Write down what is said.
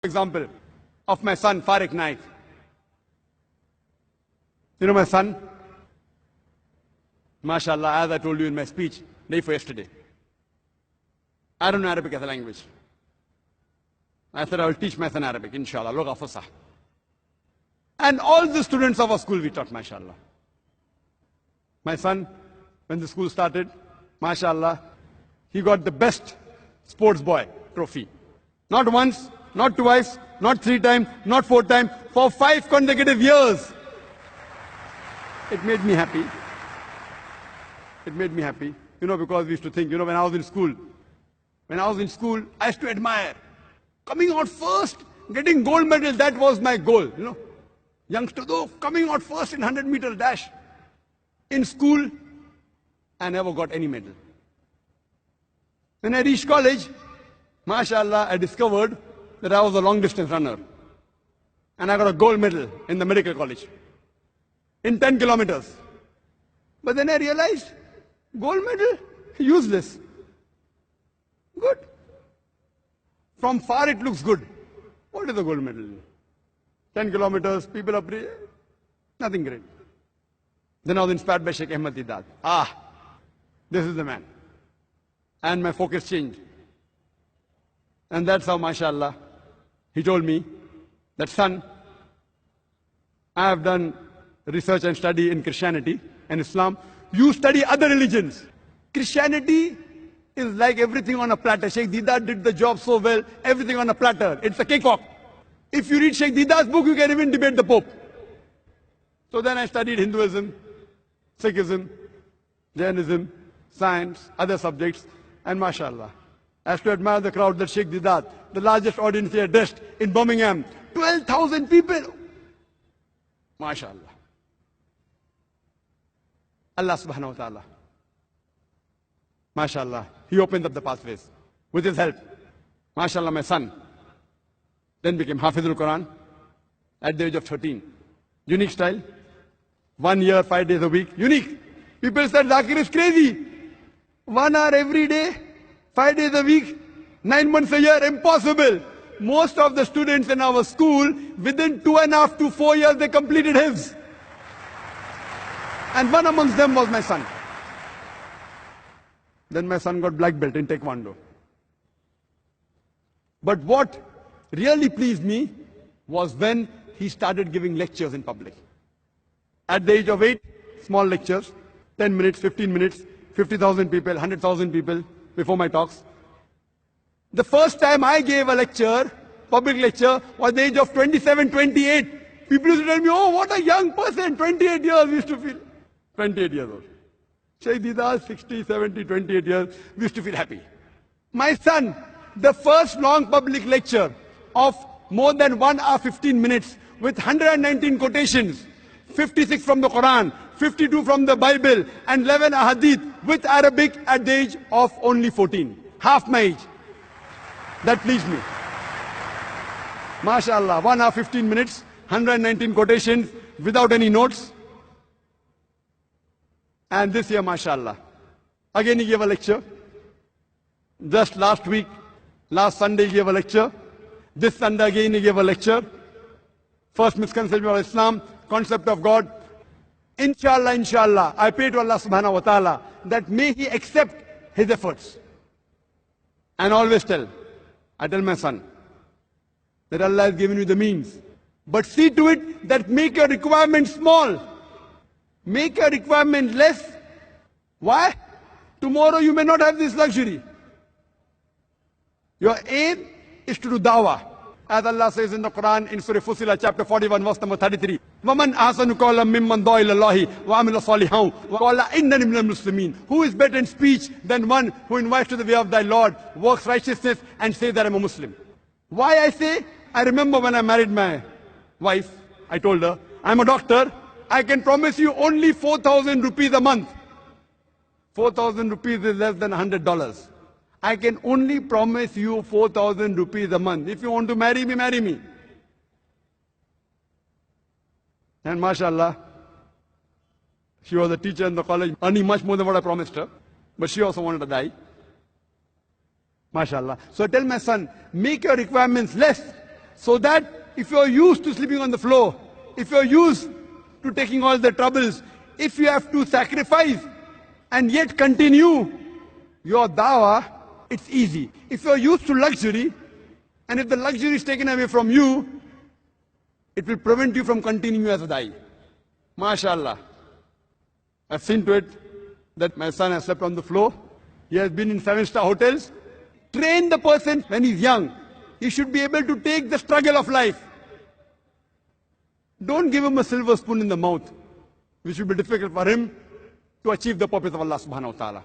Example of my son, Farik Naik. You know my son? MashaAllah, as I told you in my speech, day for yesterday. I don't know Arabic as a language. I said I will teach my son Arabic, inshallah. Lugha Fusah. And all the students of our school we taught, MashaAllah. My son, when the school started, MashaAllah, he got the best sports boy trophy. Not once, not twice, not 3 times, not 4 times, for 5 consecutive years. It made me happy. It made me happy. You know, because we used to think, you know, when I was in school, I used to admire. Coming out first, getting gold medal, that was my goal, you know. Youngster, though, coming out first in 100-meter dash. In school, I never got any medal. When I reached college, MashaAllah, I discovered that I was a long-distance runner. And I got a gold medal in the medical college. In 10 kilometers. But then I realized, gold medal, useless. Good. From far it looks good. What is the gold medal? 10 kilometers, people are nothing great. Then I was inspired by Sheikh Ahmad Didat. This is the man. And my focus changed. And that's how, MashaAllah, he told me that, son, I have done research and study in Christianity and Islam. You study other religions. Christianity is like everything on a platter. Sheikh Didat did the job so well, everything on a platter. It's a cakewalk. If you read Sheikh Didat's book, you can even debate the Pope. So then I studied Hinduism, Sikhism, Jainism, science, other subjects, and MashaAllah. I have to admire the crowd that Sheikh Didat, the largest audience he addressed in Birmingham, 12,000 people. MashaAllah. Allah subhanahu wa ta'ala. MashaAllah. He opened up the pathways with his help. MashaAllah, my son then became Hafizul Quran at the age of 13. Unique style. 1 year, 5 days a week. Unique. People said Zakir is crazy. 1 hour every day, 5 days a week, 9 months a year. Impossible. Most of the students in our school, within 2.5 to 4 years, they completed hifz. And one amongst them was my son. Then my son got black belt in Taekwondo. But what really pleased me was when he started giving lectures in public. At the age of 8, small lectures, 10 minutes, 15 minutes, 50,000 people, 100,000 people before my talks. The first time I gave a lecture, public lecture, was the age of 27, 28. People used to tell me, oh, what a young person, 28 years, we used to feel. 28 years old. Shaykh Didat, 60, 70, 28 years, we used to feel happy. My son, the first long public lecture of more than 1 hour 15 minutes with 119 quotations, 56 from the Quran, 52 from the Bible, and 11 ahadith with Arabic at the age of only 14. Half my age. That pleased me. MashaAllah, 1 hour 15 minutes, 119 quotations without any notes. And this year, MashaAllah, again he gave a lecture. Just last week, last Sunday he gave a lecture. This Sunday again he gave a lecture. First misconception of Islam, concept of God. Inshallah, inshallah, I pray to Allah subhanahu wa ta'ala that may He accept his efforts. And always I tell my son, that Allah has given you the means. But see to it that make your requirements small. Make your requirement less. Why? Tomorrow you may not have this luxury. Your aim is to do dawah. As Allah says in the Quran, in Surah Fussilat, chapter 41, verse number 33. وَمَنْ أَحْسَنُ قَوْلًا مِمَّنْ دَعَا إِلَى اللَّهِ وَعَمِلَ صَالِحًا وَقَالَ إِنَّنِي مِنَ الْمُسْلِمِينَ. Who is better in speech than one who invites to the way of thy Lord, works righteousness, and says that I'm a Muslim? Why I say? I remember when I married my wife, I told her, I'm a doctor, I can promise you only 4,000 rupees a month. 4,000 rupees is less than $100. I can only promise you 4,000 rupees a month. If you want to marry me, marry me. And MashaAllah, she was a teacher in the college, earning much more than what I promised her. But she also wanted to die. MashaAllah. So I tell my son, make your requirements less. So that if you're used to sleeping on the floor, if you're used to taking all the troubles, if you have to sacrifice and yet continue your dawah, it's easy. If you're used to luxury, and if the luxury is taken away from you, it will prevent you from continuing as a da'i. MashaAllah. I've seen to it that my son has slept on the floor. He has been in 7-star hotels. Train the person when he's young. He should be able to take the struggle of life. Don't give him a silver spoon in the mouth, which will be difficult for him to achieve the purpose of Allah subhanahu wa ta'ala.